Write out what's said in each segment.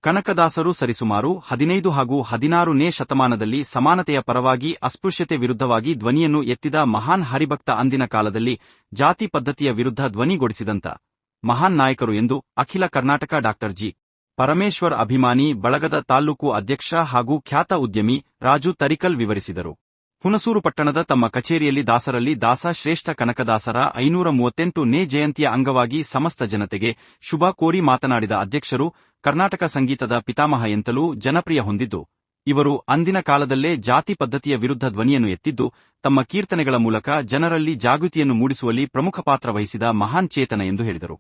ಕನಕದಾಸರು ಸರಿಸುಮಾರು 15 ಹಾಗೂ 16ನೇ ಶತಮಾನದಲ್ಲಿ ಸಮಾನತೆಯ ಪರವಾಗಿ ಅಸ್ಪೃಶ್ಯತೆ ವಿರುದ್ಧವಾಗಿ ಧ್ವನಿಯನ್ನು ಎತ್ತಿದ ಮಹಾನ್ ಹರಿಭಕ್ತ. ಅಂದಿನ ಕಾಲದಲ್ಲಿ ಜಾತಿ ಪದ್ಧತಿಯ ವಿರುದ್ಧ ಧ್ವನಿಗೊಡಿಸಿದಂತ ಮಹಾನ್ ನಾಯಕರು ಎಂದು ಅಖಿಲ ಕರ್ನಾಟಕ ಡಾ. ಜಿ. ಪರಮೇಶ್ವರ್ ಅಭಿಮಾನಿ ಬಳಗದ ತಾಲ್ಲೂಕು ಅಧ್ಯಕ್ಷ ಹಾಗೂ ಖ್ಯಾತ ಉದ್ಯಮಿ ರಾಜು ತರಿಕಲ್ ವಿವರಿಸಿದರು. ಹುಣಸೂರು ಪಟ್ಟಣದ ತಮ್ಮ ಕಚೇರಿಯಲ್ಲಿ ದಾಸರಲ್ಲಿ ದಾಸ ಶ್ರೇಷ್ಠ ಕನಕದಾಸರ 538ನೇ ಜಯಂತಿಯ ಅಂಗವಾಗಿ ಸಮಸ್ತ ಜನತೆಗೆ ಶುಭ ಕೋರಿ ಮಾತನಾಡಿದ ಅಧ್ಯಕ್ಷರು, ಕರ್ನಾಟಕ ಸಂಗೀತದ ಪಿತಾಮಹ ಎಂತಲೂ ಜನಪ್ರಿಯ ಹೊಂದಿದ್ದು, ಇವರು ಅಂದಿನ ಕಾಲದಲ್ಲೇ ಜಾತಿ ಪದ್ಧತಿಯ ವಿರುದ್ಧ ಧ್ವನಿಯನ್ನು ಎತ್ತಿದ್ದು, ತಮ್ಮ ಕೀರ್ತನೆಗಳ ಮೂಲಕ ಜನರಲ್ಲಿ ಜಾಗೃತಿಯನ್ನು ಮೂಡಿಸುವಲ್ಲಿ ಪ್ರಮುಖ ಪಾತ್ರ ವಹಿಸಿದ ಮಹಾನ್ ಚೇತನ ಎಂದು ಹೇಳಿದರು.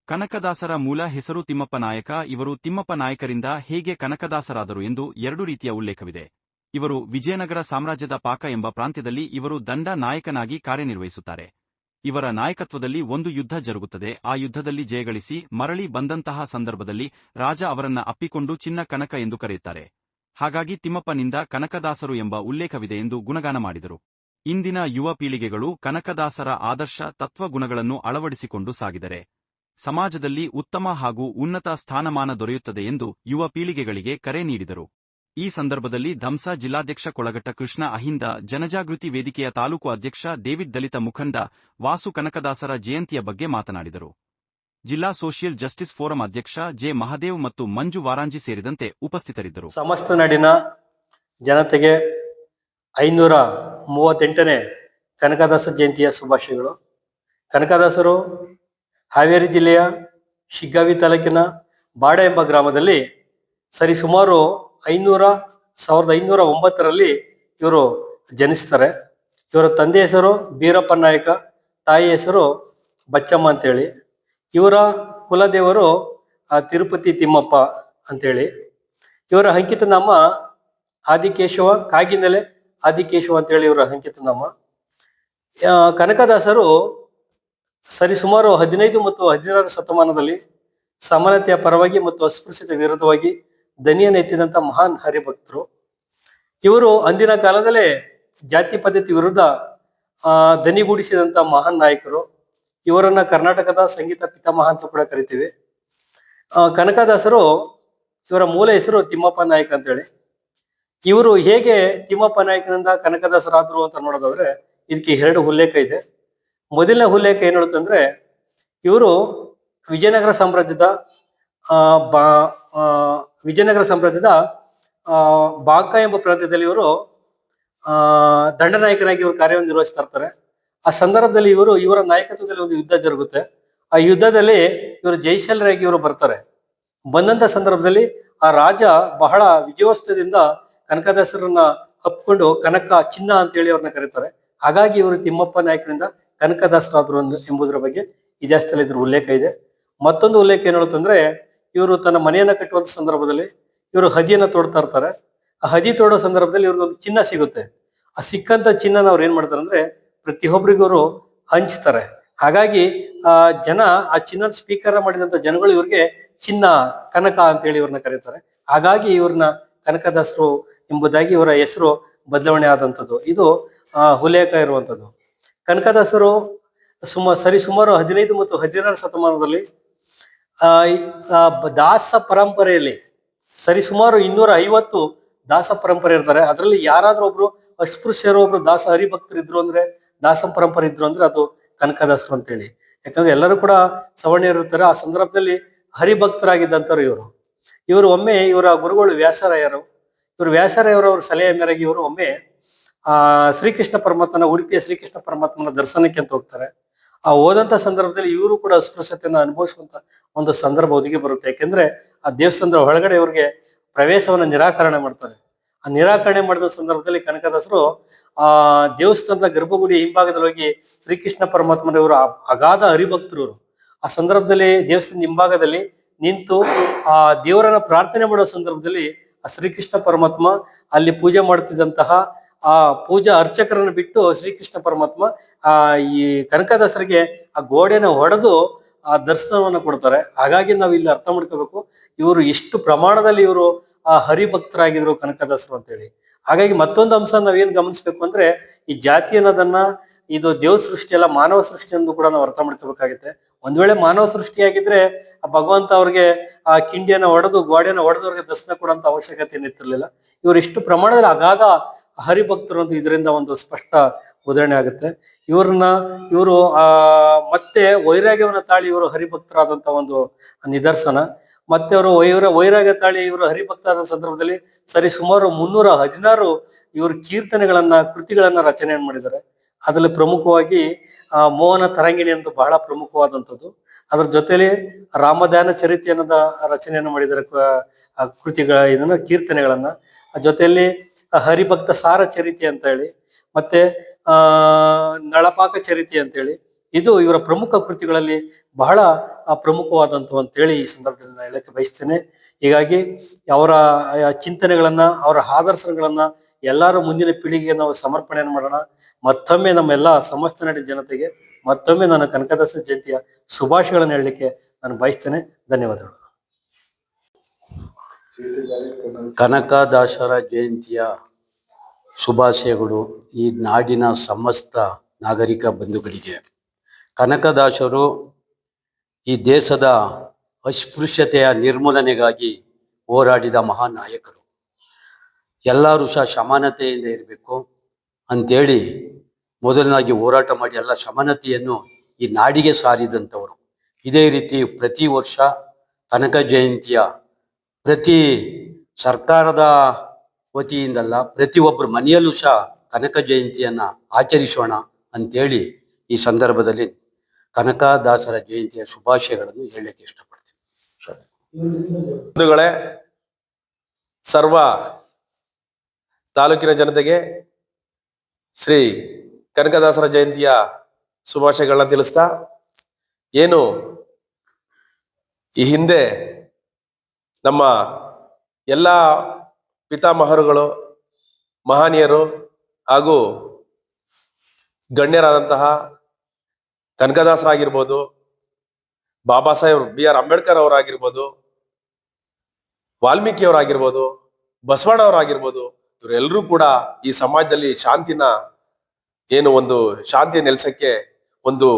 ಕನಕದಾಸರ ಮೂಲ ಹೆಸರು ತಿಮ್ಮಪ್ಪ ನಾಯಕ. ಇವರು ತಿಮ್ಮಪ್ಪ ನಾಯಕರಿಂದ ಹೇಗೆ ಕನಕದಾಸರಾದರು ಎಂದು 2 ರೀತಿಯ ಉಲ್ಲೇಖವಿದೆ. ಇವರು ವಿಜಯನಗರ ಸಾಮ್ರಾಜ್ಯದ ಪಾಕ ಎಂಬ ಪ್ರಾಂತ್ಯದಲ್ಲಿ ಇವರು ದಂಡ ನಾಯಕನಾಗಿ ಕಾರ್ಯನಿರ್ವಹಿಸುತ್ತಾರೆ. ಇವರ ನಾಯಕತ್ವದಲ್ಲಿ ಒಂದು ಯುದ್ಧ ಜರುಗುತ್ತದೆ. ಆ ಯುದ್ಧದಲ್ಲಿ ಜಯಗಳಿಸಿ ಮರಳಿ ಬಂದಂತಹ ಸಂದರ್ಭದಲ್ಲಿ ರಾಜ ಅವರನ್ನ ಅಪ್ಪಿಕೊಂಡು ಚಿನ್ನ ಕನಕ ಎಂದು ಕರೆಯುತ್ತಾರೆ. ಹಾಗಾಗಿ ತಿಮ್ಮಪ್ಪನಿಂದ ಕನಕದಾಸರು ಎಂಬ ಉಲ್ಲೇಖವಿದೆ ಎಂದು ಗುಣಗಾನ ಮಾಡಿದರು. ಇಂದಿನ ಯುವ ಪೀಳಿಗೆಗಳು ಕನಕದಾಸರ ಆದರ್ಶ ತತ್ವ ಗುಣಗಳನ್ನು ಅಳವಡಿಸಿಕೊಂಡು ಸಾಗಿದರೆ ಸಮಾಜದಲ್ಲಿ ಉತ್ತಮ ಹಾಗೂ ಉನ್ನತ ಸ್ಥಾನಮಾನ ದೊರೆಯುತ್ತದೆ ಎಂದು ಯುವ ಪೀಳಿಗೆಗಳಿಗೆ ಕರೆ ನೀಡಿದರು. ಈ ಸಂದರ್ಭದಲ್ಲಿ ಧಂಸ ಜಿಲ್ಲಾಧ್ಯಕ್ಷ ಕೊಳಗಟ್ಟ ಕೃಷ್ಣ ಅಹಿಂದ, ಜನಜಾಗೃತಿ ವೇದಿಕೆಯ ತಾಲೂಕು ಅಧ್ಯಕ್ಷ ಡೇವಿಡ್, ದಲಿತ ಮುಖಂಡ ವಾಸು ಕನಕದಾಸರ ಜಯಂತಿಯ ಬಗ್ಗೆ ಮಾತನಾಡಿದರು. ಜಿಲ್ಲಾ ಸೋಷಿಯಲ್ ಜಸ್ಟಿಸ್ ಫೋರಂ ಅಧ್ಯಕ್ಷ ಜೆ. ಮಹದೇವ್ ಮತ್ತು ಮಂಜು ವಾರಾಂಜಿ ಸೇರಿದಂತೆ ಉಪಸ್ಥಿತರಿದ್ದರು. ಸಮಸ್ತ ನಾಡಿನ ಜನತೆಗೆ 538ನೇ ಕನಕದಾಸ ಜಯಂತಿಯ ಶುಭಾಶಯಗಳು. ಕನಕದಾಸರು ಹಾವೇರಿ ಜಿಲ್ಲೆಯ ಶಿಗ್ಗಾವಿ ತಾಲೂಕಿನ ಬಾಡ ಎಂಬ ಗ್ರಾಮದಲ್ಲಿ ಸರಿಸುಮಾರು 1509ರಲ್ಲಿ ಇವರು ಜನಿಸ್ತಾರೆ. ಇವರ ತಂದೆ ಹೆಸರು ಬೀರಪ್ಪ ನಾಯಕ, ತಾಯಿ ಹೆಸರು ಬಚ್ಚಮ್ಮ ಅಂತೇಳಿ. ಇವರ ಕುಲದೇವರು ತಿರುಪತಿ ತಿಮ್ಮಪ್ಪ ಅಂತೇಳಿ. ಇವರ ಅಂಕಿತ ನಾಮ ಆದಿಕೇಶವ, ಕಾಗಿನೆಲೆ ಆದಿಕೇಶವ ಅಂತೇಳಿ ಇವರ ಅಂಕಿತ ನಾಮ. ಕನಕದಾಸರು ಸರಿಸುಮಾರು 15 ಮತ್ತು 16ರ ಶತಮಾನದಲ್ಲಿ ಸಮಾನತೆಯ ಪರವಾಗಿ ಮತ್ತು ಅಸ್ಪೃಶ್ಯತೆ ವಿರುದ್ಧವಾಗಿ ದನಿಯನ್ನು ಎತ್ತಿದಂತ ಮಹಾನ್ ಹರಿಭಕ್ತರು. ಇವರು ಅಂದಿನ ಕಾಲದಲ್ಲೇ ಜಾತಿ ಪದ್ಧತಿ ವಿರುದ್ಧ ದನಿಗೂಡಿಸಿದಂತ ಮಹಾನ್ ನಾಯಕರು. ಇವರನ್ನ ಕರ್ನಾಟಕದ ಸಂಗೀತ ಪಿತಾಮಹ ಅಂತ ಕೂಡ ಕರಿತೀವಿ. ಕನಕದಾಸರು ಇವರ ಮೂಲ ಹೆಸರು ತಿಮ್ಮಪ್ಪ ನಾಯಕ ಅಂತೇಳಿ. ಇವರು ಹೇಗೆ ತಿಮ್ಮಪ್ಪ ನಾಯಕನಿಂದ ಕನಕದಾಸರಾದ್ರು ಅಂತ ನೋಡೋದಾದ್ರೆ ಇದಕ್ಕೆ 2 ಉಲ್ಲೇಖ ಇದೆ. ಮೊದಲನೇ ಉಲ್ಲೇಖ ಏನ್ ಹೇಳುತ್ತಂದ್ರೆ, ಇವರು ವಿಜಯನಗರ ಸಾಮ್ರಾಜ್ಯದ ಬಾಕ ಎಂಬ ಪ್ರಾಂತ್ಯದಲ್ಲಿ ಇವರು ದಂಡನಾಯಕನಾಗಿ ಇವರು ಕಾರ್ಯವನ್ನು ನಿರ್ವಹಿಸ್ತಾ ಇರ್ತಾರೆ. ಆ ಸಂದರ್ಭದಲ್ಲಿ ಇವರ ನಾಯಕತ್ವದಲ್ಲಿ ಒಂದು ಯುದ್ಧ ಜರುಗುತ್ತೆ. ಆ ಯುದ್ಧದಲ್ಲಿ ಇವರು ಜಯಶಾಲರಾಗಿ ಇವರು ಬರ್ತಾರೆ. ಬಂದಂತ ಸಂದರ್ಭದಲ್ಲಿ ಆ ರಾಜ ಬಹಳ ವಿಜಯೋತ್ಸವದಿಂದ ಕನಕದಾಸರನ್ನ ಹಪ್ಕೊಂಡು ಕನಕ ಚಿನ್ನ ಅಂತೇಳಿ ಅವ್ರನ್ನ ಕರೀತಾರೆ. ಹಾಗಾಗಿ ಇವರು ತಿಮ್ಮಪ್ಪ ನಾಯಕರಿಂದ ಕನಕದಾಸರಾದ್ರು ಎಂಬುದರ ಬಗ್ಗೆ ಇತಿಹಾಸದಲ್ಲಿ ಇದ್ರ ಉಲ್ಲೇಖ ಇದೆ. ಮತ್ತೊಂದು ಉಲ್ಲೇಖ ಏನ್ ಹೇಳುತ್ತಂದ್ರೆ, ಇವರು ತನ್ನ ಮನೆಯನ್ನ ಕಟ್ಟುವಂತ ಸಂದರ್ಭದಲ್ಲಿ ಇವರು ಹದಿಯನ್ನ ತೋಡ್ತಾ ಇರ್ತಾರೆ. ಆ ಹದಿ ತೋಡೋ ಸಂದರ್ಭದಲ್ಲಿ ಇವ್ರಿಗೊಂದು ಚಿನ್ನ ಸಿಗುತ್ತೆ. ಆ ಸಿಕ್ಕಂತ ಚಿನ್ನ ಅವ್ರು ಏನ್ ಮಾಡ್ತಾರೆ ಅಂದ್ರೆ ಪ್ರತಿಯೊಬ್ಬರಿಗೂ ಅವರು ಹಂಚ್ತಾರೆ. ಹಾಗಾಗಿ ಜನ ಆ ಚಿನ್ನ ಸ್ವೀಕಾರ ಮಾಡಿದಂತ ಜನಗಳು ಇವ್ರಿಗೆ ಚಿನ್ನ ಕನಕ ಅಂತೇಳಿ ಇವ್ರನ್ನ ಕರೀತಾರೆ. ಹಾಗಾಗಿ ಇವ್ರನ್ನ ಕನಕದಾಸರು ಎಂಬುದಾಗಿ ಇವರ ಹೆಸರು ಬದಲಾವಣೆ ಆದಂಥದ್ದು. ಇದು ಉಲ್ಲೇಖ ಇರುವಂಥದ್ದು. ಕನಕದಾಸರು ಸರಿಸುಮಾರು 15 ಮತ್ತು 16ರ ಶತಮಾನದಲ್ಲಿ ದಾಸ ಪರಂಪರೆಯಲ್ಲಿ ಸರಿಸುಮಾರು 250 ದಾಸ ಪರಂಪರೆ ಇರ್ತಾರೆ. ಅದರಲ್ಲಿ ಯಾರಾದ್ರೂ ಒಬ್ರು ಅಸ್ಪೃಶ್ಯರು, ಒಬ್ರು ದಾಸ ಹರಿಭಕ್ತರು ಇದ್ರು ಅಂದ್ರೆ, ದಾಸ ಪರಂಪರೆ ಇದ್ರು ಅಂದ್ರೆ ಅದು ಕನಕದಾಸರು ಅಂತೇಳಿ. ಯಾಕಂದ್ರೆ ಎಲ್ಲರೂ ಕೂಡ ಸವರ್ಣೀಯರು ಇರ್ತಾರೆ. ಆ ಸಂದರ್ಭದಲ್ಲಿ ಹರಿಭಕ್ತರಾಗಿದ್ದಂಥವ್ರು ಇವರು ಒಮ್ಮೆ ಇವರ ಗುರುಗಳು ವ್ಯಾಸರಾಯರು ಅವ್ರ ಸಲಹೆಯ ಮೇರೆಗೆ ಇವರು ಒಮ್ಮೆ ಶ್ರೀಕೃಷ್ಣ ಪರಮಾತ್ಮನ, ಉಡುಪಿಯ ಶ್ರೀಕೃಷ್ಣ ಪರಮಾತ್ಮನ ದರ್ಶನಕ್ಕೆ ಅಂತ ಹೋಗ್ತಾರೆ. ಆ ಹೋದಂತ ಸಂದರ್ಭದಲ್ಲಿ ಇವರು ಕೂಡ ಅಸ್ಪೃಶ್ಯತೆಯನ್ನು ಅನುಭವಿಸುವಂತ ಒಂದು ಸಂದರ್ಭ ಒದಗಿ ಬರುತ್ತೆ. ಯಾಕೆಂದ್ರೆ ಆ ದೇವಸ್ಥಾನದ ಒಳಗಡೆ ಇವ್ರಿಗೆ ಪ್ರವೇಶವನ್ನ ನಿರಾಕರಣೆ ಮಾಡ್ತಾರೆ. ಆ ನಿರಾಕರಣೆ ಮಾಡಿದ ಸಂದರ್ಭದಲ್ಲಿ ಕನಕದಾಸರು ಆ ದೇವಸ್ಥಾನದ ಗರ್ಭಗುಡಿ ಹಿಂಭಾಗದಲ್ಲಿ ಹೋಗಿ ಶ್ರೀಕೃಷ್ಣ ಪರಮಾತ್ಮನ ಇವರು ಅಗಾಧ ಹರಿಭಕ್ತರು. ಆ ಸಂದರ್ಭದಲ್ಲಿ ದೇವಸ್ಥಾನದ ಹಿಂಭಾಗದಲ್ಲಿ ನಿಂತು ಆ ದೇವರನ್ನ ಪ್ರಾರ್ಥನೆ ಮಾಡೋ ಸಂದರ್ಭದಲ್ಲಿ ಆ ಶ್ರೀಕೃಷ್ಣ ಪರಮಾತ್ಮ ಅಲ್ಲಿ ಪೂಜೆ ಮಾಡುತ್ತಿದ್ದಂತಹ ಆ ಪೂಜಾ ಅರ್ಚಕರನ್ನು ಬಿಟ್ಟು ಶ್ರೀಕೃಷ್ಣ ಪರಮಾತ್ಮ ಈ ಕನಕದಾಸರಿಗೆ ಆ ಗೋಡೆನ ಹೊಡೆದು ಆ ದರ್ಶನವನ್ನ ಕೊಡ್ತಾರೆ. ಹಾಗಾಗಿ ನಾವು ಇಲ್ಲಿ ಅರ್ಥ ಮಾಡ್ಕೋಬೇಕು, ಇವರು ಎಷ್ಟು ಪ್ರಮಾಣದಲ್ಲಿ ಇವರು ಆ ಹರಿಭಕ್ತರಾಗಿದ್ರು ಕನಕದಾಸರು ಅಂತೇಳಿ. ಹಾಗಾಗಿ ಮತ್ತೊಂದು ಅಂಶ ನಾವೇನ್ ಗಮನಿಸ್ಬೇಕು ಅಂದ್ರೆ, ಈ ಜಾತಿ ಅನ್ನೋದನ್ನ ಇದು ದೇವ್ ಸೃಷ್ಟಿ ಅಲ್ಲ, ಮಾನವ ಸೃಷ್ಟಿ ಎಂದು ಕೂಡ ನಾವು ಅರ್ಥ ಮಾಡ್ಕೋಬೇಕಾಗುತ್ತೆ. ಒಂದ್ ವೇಳೆ ಮಾನವ ಸೃಷ್ಟಿಯಾಗಿದ್ರೆ ಆ ಭಗವಂತ ಅವ್ರಿಗೆ ಆ ಕಿಂಡಿಯನ್ನ ಹೊಡೆದು ಗೋಡೆಯನ್ನ ಹೊಡೆದು ಅವ್ರಿಗೆ ದರ್ಶನ ಕೊಡುವಂತ ಅವಶ್ಯಕತೆ ಏನಿರ್ತಿರ್ಲಿಲ್ಲ. ಇವರು ಇಷ್ಟು ಪ್ರಮಾಣದಲ್ಲಿ ಅಗಾಧ ಹರಿಭಕ್ತರು ಅಂತ ಇದರಿಂದ ಒಂದು ಸ್ಪಷ್ಟ ಉದಾಹರಣೆ ಆಗುತ್ತೆ. ಇವರು ಮತ್ತೆ ವೈರಾಗ್ಯವನ್ನ ತಾಳಿ ಇವರು ಹರಿಭಕ್ತರಾದಂತ ಒಂದು ನಿದರ್ಶನ. ಮತ್ತೆ ಅವರು ವೈರಾಗ್ಯ ತಾಳಿ ಇವರು ಹರಿಭಕ್ತರಾದ ಸಂದರ್ಭದಲ್ಲಿ ಸುಮಾರು 316 ಇವರು ಕೃತಿಗಳನ್ನ ರಚನೆ ಮಾಡಿದ್ದಾರೆ. ಅದರಲ್ಲಿ ಪ್ರಮುಖವಾಗಿ ಮೋಹನ ತರಂಗಿಣಿ ಅಂತ ಬಹಳ ಪ್ರಮುಖವಾದಂಥದ್ದು. ಅದ್ರ ಜೊತೆಲಿ ರಾಮದಾನ ಚರಿತೆ ಅನ್ನೋದ ರಚನೆಯನ್ನು ಮಾಡಿದ್ದಾರೆ, ಕೀರ್ತನೆಗಳನ್ನ. ಜೊತೆಯಲ್ಲಿ ಹರಿಭಕ್ತ ಸಾರ ಚರಿತೆ ಅಂತ ಹೇಳಿ, ಮತ್ತೆ ನಳಪಾಕ ಚರಿತೆ ಅಂತ ಹೇಳಿ, ಇದು ಇವರ ಪ್ರಮುಖ ಕೃತಿಗಳಲ್ಲಿ ಬಹಳ ಪ್ರಮುಖವಾದಂಥವು ಅಂತೇಳಿ ಈ ಸಂದರ್ಭದಲ್ಲಿ ನಾನು ಹೇಳಕ್ಕೆ ಬಯಸ್ತೇನೆ. ಹೀಗಾಗಿ ಅವರ ಚಿಂತನೆಗಳನ್ನ, ಅವರ ಆದರ್ಶಗಳನ್ನ ಎಲ್ಲರೂ ಮುಂದಿನ ಪೀಳಿಗೆಗೆ ನಾವು ಸಮರ್ಪಣೆಯನ್ನು ಮಾಡೋಣ. ಮತ್ತೊಮ್ಮೆ ನಮ್ಮೆಲ್ಲ ಸಮಸ್ತ ನಾಡಿನ ಜನತೆಗೆ ಮತ್ತೊಮ್ಮೆ ನಾನು ಕನಕದಾಸರ ಜಯಂತಿಯ ಶುಭಾಶಯಗಳನ್ನು ಹೇಳಲಿಕ್ಕೆ ನಾನು ಬಯಸ್ತೇನೆ. ಧನ್ಯವಾದಗಳು. ಕನಕದಾಸರ ಜಯಂತಿಯ ಶುಭಾಶಯಗಳು ಈ ನಾಡಿನ ಸಮಸ್ತ ನಾಗರಿಕ ಬಂಧುಗಳಿಗೆ. ಕನಕದಾಸರು ಈ ದೇಶದ ಅಸ್ಪೃಶ್ಯತೆಯ ನಿರ್ಮೂಲನೆಗಾಗಿ ಹೋರಾಡಿದ ಮಹಾನ್ ನಾಯಕರು. ಎಲ್ಲರೂ ಸಹ ಸಮಾನತೆಯಿಂದ ಇರಬೇಕು ಅಂತೇಳಿ ಮೊದಲನಾಗಿ ಹೋರಾಟ ಮಾಡಿ ಎಲ್ಲ ಸಮಾನತೆಯನ್ನು ಈ ನಾಡಿಗೆ ಸಾರಿದಂಥವರು. ಇದೇ ರೀತಿ ಪ್ರತಿ ವರ್ಷ ಕನಕ ಜಯಂತಿಯ ಪ್ರತಿ ಸರ್ಕಾರದ ವತಿಯಿಂದಲ್ಲ, ಪ್ರತಿಯೊಬ್ಬರ ಮನೆಯಲ್ಲೂ ಸಹ ಕನಕ ಜಯಂತಿಯನ್ನು ಆಚರಿಸೋಣ ಅಂತೇಳಿ ಈ ಸಂದರ್ಭದಲ್ಲಿ ಕನಕದಾಸರ ಜಯಂತಿಯ ಶುಭಾಶಯಗಳನ್ನು ಹೇಳಲಿಕ್ಕೆ ಇಷ್ಟಪಡ್ತೀನಿ. ಬಂಧುಗಳೇ, ಸರ್ವ ತಾಲೂಕಿನ ಜನತೆಗೆ ಶ್ರೀ ಕನಕದಾಸರ ಜಯಂತಿಯ ಶುಭಾಶಯಗಳನ್ನ ತಿಳಿಸ್ತಾ, ಏನು ಈ ಹಿಂದೆ ನಮ್ಮ ಎಲ್ಲ ಪಿತಾಮಹರುಗಳು, ಮಹನೀಯರು ಹಾಗೂ ಗಣ್ಯರಾದಂತಹ ಕನಕದಾಸರಾಗಿರ್ಬೋದು, ಬಾಬಾ ಸಾಹೇಬ್ BR ಅಂಬೇಡ್ಕರ್ ಅವರಾಗಿರ್ಬೋದು, ವಾಲ್ಮೀಕಿಯವರಾಗಿರ್ಬೋದು, ಬಸವಣ್ಣವರಾಗಿರ್ಬೋದು, ಇವರೆಲ್ಲರೂ ಕೂಡ ಈ ಸಮಾಜದಲ್ಲಿ ಶಾಂತಿ ನೆಲೆಸಕ್ಕೆ ಒಂದು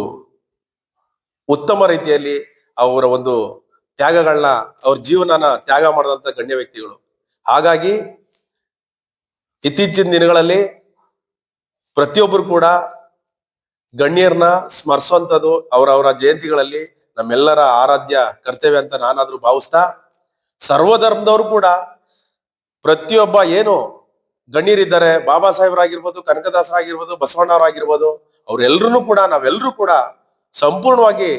ಉತ್ತಮ ರೀತಿಯಲ್ಲಿ ಅವರ ಒಂದು ತ್ಯಾಗಗಳನ್ನ, ಅವ್ರ ಜೀವನನ ತ್ಯಾಗ ಮಾಡಿದಂಥ ಗಣ್ಯ ವ್ಯಕ್ತಿಗಳು. ಹಾಗಾಗಿ ಇತ್ತೀಚಿನ ದಿನಗಳಲ್ಲಿ ಪ್ರತಿಯೊಬ್ಬರು ಕೂಡ ಗಣ್ಯರನ್ನ ಸ್ಮರಿಸುವಂಥದ್ದು ಅವರವರ ಜಯಂತಿಗಳಲ್ಲಿ ನಮ್ಮೆಲ್ಲರ ಆರಾಧ್ಯ ಕರ್ತವ್ಯ ಅಂತ ನಾನಾದ್ರೂ ಭಾವಿಸ್ತಾ, ಸರ್ವಧರ್ಮದವರು ಕೂಡ ಪ್ರತಿಯೊಬ್ಬ ಏನು ಗಣ್ಯರಿದ್ದಾರೆ, ಬಾಬಾ ಸಾಹೇಬರಾಗಿರ್ಬೋದು, ಕನಕದಾಸರಾಗಿರ್ಬೋದು, ಬಸವಣ್ಣವರಾಗಿರ್ಬೋದು, ಅವ್ರೆಲ್ರೂ ಕೂಡ ನಾವೆಲ್ಲರೂ ಕೂಡ ಸಂಪೂರ್ಣವಾಗಿ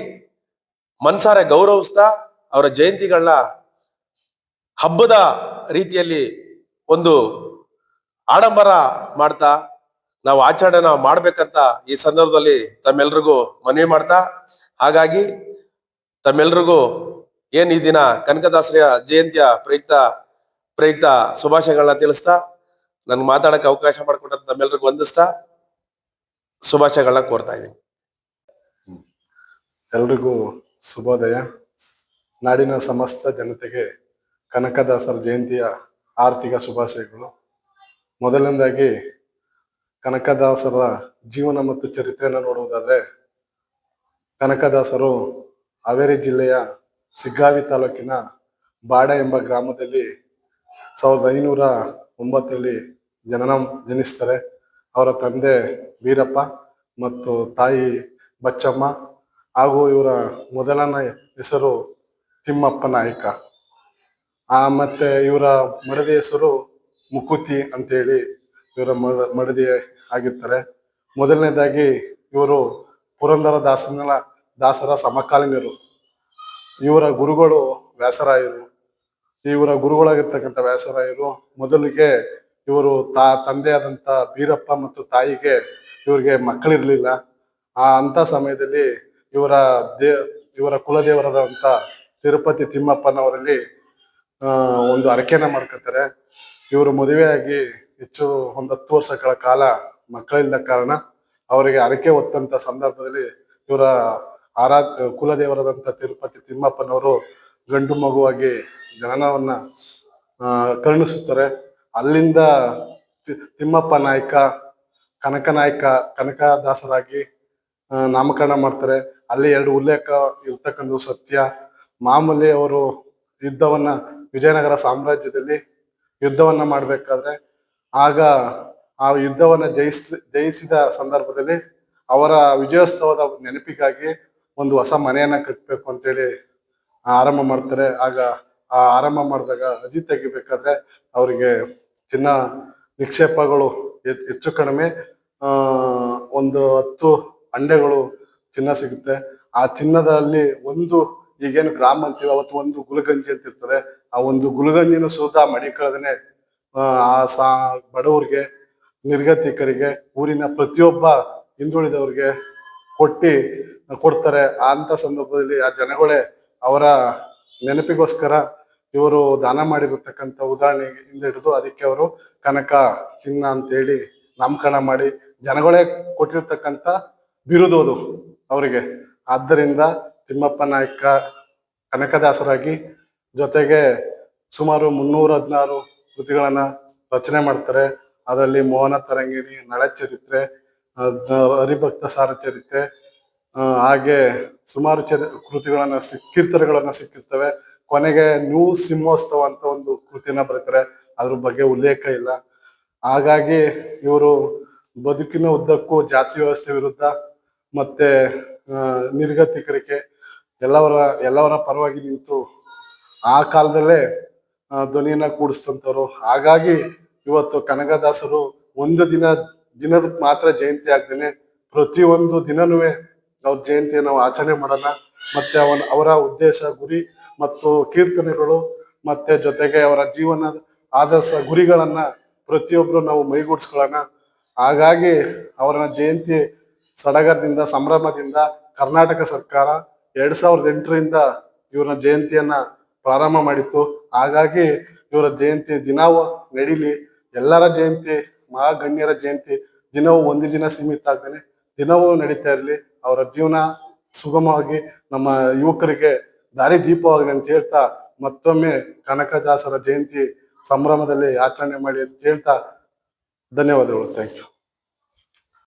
ಮನ್ಸಾರೆ ಗೌರವಿಸ್ತಾ ಅವರ ಜಯಂತಿಗಳನ್ನ ಹಬ್ಬದ ರೀತಿಯಲ್ಲಿ ಒಂದು ಆಡಂಬರ ಮಾಡ್ತಾ ನಾವು ಆಚರಣೆ ಮಾಡ್ಬೇಕಂತ ಈ ಸಂದರ್ಭದಲ್ಲಿ ತಮ್ಮೆಲ್ರಿಗೂ ಮನವಿ ಮಾಡ್ತಾ, ಹಾಗಾಗಿ ತಮ್ಮೆಲ್ರಿಗೂ ಏನ್ ಈ ದಿನ ಕನಕದಾಸರ ಜಯಂತಿಯ ಪ್ರಯುಕ್ತ ಶುಭಾಶಯಗಳನ್ನ ತಿಳಿಸ್ತಾ, ನನ್ಗೆ ಮಾತಾಡಕ್ಕೆ ಅವಕಾಶ ಮಾಡಿಕೊಟ್ಟಂತ ತಮ್ಮೆಲ್ರಿಗೂ ವಂದಿಸ್ತಾ ಶುಭಾಶಯಗಳನ್ನ ಕೋರ್ತಾ ಇದ್ದೀನಿ. ಎಲ್ರಿಗೂ ಶುಭೋದಯ. ನಾಡಿನ ಸಮಸ್ತ ಜನತೆಗೆ ಕನಕದಾಸರ ಜಯಂತಿಯ ಆರ್ಥಿಕ ಶುಭಾಶಯಗಳು. ಮೊದಲನೇದಾಗಿ ಕನಕದಾಸರ ಜೀವನ ಮತ್ತು ಚರಿತ್ರೆಯನ್ನು ನೋಡುವುದಾದ್ರೆ, ಕನಕದಾಸರು ಹಾವೇರಿ ಜಿಲ್ಲೆಯ ಸಿಗ್ಗಾವಿ ತಾಲೂಕಿನ ಬಾಡ ಎಂಬ ಗ್ರಾಮದಲ್ಲಿ 1509ರಲ್ಲಿ ಜನಿಸ್ತಾರೆ. ಅವರ ತಂದೆ ವೀರಪ್ಪ ಮತ್ತು ತಾಯಿ ಬಚ್ಚಮ್ಮ, ಹಾಗೂ ಇವರ ಮೊದಲನೇ ಹೆಸರು ತಿಮ್ಮಪ್ಪ ನಾಯಕ. ಮತ್ತೆ ಇವರ ಮಡದಿ ಹೆಸರು ಮುಕುತಿ ಅಂತೇಳಿ ಇವರ ಮಡದಿ ಆಗಿರ್ತಾರೆ. ಮೊದಲನೇದಾಗಿ ಇವರು ಪುರಂದರ ದಾಸರ ಸಮಕಾಲೀನರು. ಇವರ ಗುರುಗಳು ವ್ಯಾಸರಾಯರು. ಇವರ ಗುರುಗಳಾಗಿರ್ತಕ್ಕಂಥ ವ್ಯಾಸರಾಯರು ಮೊದಲಿಗೆ ಇವರು ತಂದೆಯಾದಂಥ ಬೀರಪ್ಪ ಮತ್ತು ತಾಯಿಗೆ ಇವರಿಗೆ ಮಕ್ಕಳಿರ್ಲಿಲ್ಲ. ಅಂತ ಸಮಯದಲ್ಲಿ ಇವರ ಕುಲದೇವರಾದಂಥ ತಿರುಪತಿ ತಿಮ್ಮಪ್ಪನವರಲ್ಲಿ ಒಂದು ಹರಕೆನ ಮಾಡ್ಕೊತಾರೆ. ಇವರು ಮದುವೆಯಾಗಿ ಹೆಚ್ಚು ಒಂದು 10 ವರ್ಷಗಳ ಕಾಲ ಮಕ್ಕಳಿಲ್ಲದ ಕಾರಣ ಅವರಿಗೆ ಹರಕೆ ಹೊತ್ತಂತ ಸಂದರ್ಭದಲ್ಲಿ ಇವರ ಕುಲದೇವರಾದಂಥ ತಿರುಪತಿ ತಿಮ್ಮಪ್ಪನವರು ಗಂಡು ಮಗುವಾಗಿ ಜನನವನ್ನ ಕರುಣಿಸುತ್ತಾರೆ. ಅಲ್ಲಿಂದ ತಿಮ್ಮಪ್ಪ ನಾಯ್ಕ ಕನಕನಾಯಕ ಕನಕದಾಸರಾಗಿ ನಾಮಕರಣ ಮಾಡ್ತಾರೆ. ಅಲ್ಲಿ 2 ಉಲ್ಲೇಖ ಇರ್ತಕ್ಕಂಥ ಸತ್ಯ. ಮಾಮೂಲಿ ಅವರು ಯುದ್ಧವನ್ನ ವಿಜಯನಗರ ಸಾಮ್ರಾಜ್ಯದಲ್ಲಿ ಯುದ್ಧವನ್ನ ಮಾಡ್ಬೇಕಾದ್ರೆ ಆಗ ಆ ಯುದ್ಧವನ್ನ ಜಯಿಸಿದ ಸಂದರ್ಭದಲ್ಲಿ ಅವರ ವಿಜಯೋತ್ಸವದ ನೆನಪಿಗಾಗಿ ಒಂದು ಹೊಸ ಮನೆಯನ್ನ ಕಟ್ಟಬೇಕು ಅಂತೇಳಿ ಆರಂಭ ಮಾಡ್ತಾರೆ. ಆಗ ಆ ಆರಂಭ ಮಾಡಿದಾಗ ಅದಿ ತೆಗಿಬೇಕಾದ್ರೆ ಅವರಿಗೆ ಚಿನ್ನ ನಿಕ್ಷೇಪಗಳು ಹೆಚ್ಚು ಕಡಿಮೆ ಒಂದು 10 ಅಂಡೆಗಳು ಚಿನ್ನ ಸಿಗುತ್ತೆ. ಆ ಚಿನ್ನದಲ್ಲಿ ಒಂದು ಈಗೇನು ಗ್ರಾಮ ಅಂತೀವಿ, ಅವತ್ತು ಒಂದು ಗುಲಗಂಜಿ ಅಂತ ಇರ್ತದೆ. ಆ ಒಂದು ಗುಲಗಂಜಿನೂ ಸುತ ಮಡಿಕಳದನೆ ಬಡವರಿಗೆ, ನಿರ್ಗತಿಕರಿಗೆ, ಊರಿನ ಪ್ರತಿಯೊಬ್ಬ ಹಿಂದುಳಿದವರಿಗೆ ಕೊಡ್ತಾರೆ. ಅಂತ ಸಂದರ್ಭದಲ್ಲಿ ಆ ಜನಗಳೇ ಅವರ ನೆನಪಿಗೋಸ್ಕರ ಇವರು ದಾನ ಮಾಡಿರ್ತಕ್ಕಂಥ ಉದಾಹರಣೆಯಿಂದ ಹಿಡಿದು ಅದಕ್ಕೆ ಅವರು ಕನಕ ಚಿನ್ನ ಅಂತೇಳಿ ನಾಮಕರಣ ಮಾಡಿ ಜನಗಳೇ ಕೊಟ್ಟಿರ್ತಕ್ಕಂಥ ಬಿರುದೋದು ಅವರಿಗೆ. ಆದ್ದರಿಂದ ತಿಮ್ಮಪ್ಪ ನಾಯ್ಕ ಕನಕದಾಸರಾಗಿ ಜೊತೆಗೆ ಸುಮಾರು 316 ಕೃತಿಗಳನ್ನ ರಚನೆ ಮಾಡ್ತಾರೆ. ಅದರಲ್ಲಿ ಮೋಹನ ತರಂಗಿಣಿ, ನಳಚರಿತ್ರೆ, ಹರಿಭಕ್ತ ಸಾರ ಚರಿತ್ರೆ, ಹಾಗೆ ಸುಮಾರು ಕೃತಿಗಳನ್ನ ಕೀರ್ತನೆಗಳನ್ನ ಸಿಕ್ಕಿರ್ತವೆ. ಕೊನೆಗೆ ನ್ಯೂ ಸಿಂಹೋತ್ಸವ ಅಂತ ಒಂದು ಕೃತಿನ ಬರೀತಾರೆ, ಅದ್ರ ಬಗ್ಗೆ ಉಲ್ಲೇಖ ಇಲ್ಲ. ಹಾಗಾಗಿ ಇವರು ಬದುಕಿನ ಉದ್ದಕ್ಕೂ ಜಾತಿ ವ್ಯವಸ್ಥೆ ವಿರುದ್ಧ ಮತ್ತೆ ನಿರ್ಗತಿಕರಿಗೆ ಎಲ್ಲವರ ಪರವಾಗಿ ನಿಂತು ಆ ಕಾಲದಲ್ಲೇ ಧ್ವನಿಯನ್ನ ಕೂಡಿಸ್ತಂಥವ್ರು. ಹಾಗಾಗಿ ಇವತ್ತು ಕನಕದಾಸರು ಒಂದು ದಿನದ ಮಾತ್ರ ಜಯಂತಿ ಆಗ್ದೇನೆ ಪ್ರತಿಯೊಂದು ದಿನನೂ ಅವ್ರ ಜಯಂತಿ ನಾವು ಆಚರಣೆ ಮಾಡೋಣ. ಮತ್ತೆ ಅವರ ಉದ್ದೇಶ, ಗುರಿ ಮತ್ತು ಕೀರ್ತನೆಗಳು ಮತ್ತೆ ಜೊತೆಗೆ ಅವರ ಜೀವನದ ಆದರ್ಶ ಗುರಿಗಳನ್ನ ಪ್ರತಿಯೊಬ್ರು ನಾವು ಮೈಗೂಡಿಸ್ಕೊಳ್ಳೋಣ. ಹಾಗಾಗಿ ಅವರ ಜಯಂತಿ ಸಡಗರದಿಂದ ಸಂಭ್ರಮದಿಂದ ಕರ್ನಾಟಕ ಸರ್ಕಾರ 2008ರಿಂದ ಇವರ ಜಯಂತಿಯನ್ನ ಪ್ರಾರಂಭ ಮಾಡಿತ್ತು. ಹಾಗಾಗಿ ಇವರ ಜಯಂತಿ ದಿನವೂ ನಡೀಲಿ. ಎಲ್ಲರ ಜಯಂತಿ, ಮಹಾಗಣ್ಯರ ಜಯಂತಿ ದಿನವೂ ಒಂದು ದಿನ ಸೀಮಿತ ಆಗ್ದೇನೆ ದಿನವೂ ನಡೀತಾ ಇರಲಿ. ಅವರ ಜೀವನ ಸುಗಮವಾಗಿ ನಮ್ಮ ಯುವಕರಿಗೆ ದಾರಿ ದೀಪವಾಗಲಿ ಅಂತ ಹೇಳ್ತಾ ಮತ್ತೊಮ್ಮೆ ಕನಕದಾಸರ ಜಯಂತಿ ಸಂಭ್ರಮದಲ್ಲಿ ಆಚರಣೆ ಮಾಡಿ ಅಂತ ಹೇಳ್ತಾ ಧನ್ಯವಾದಗಳು. Thank you.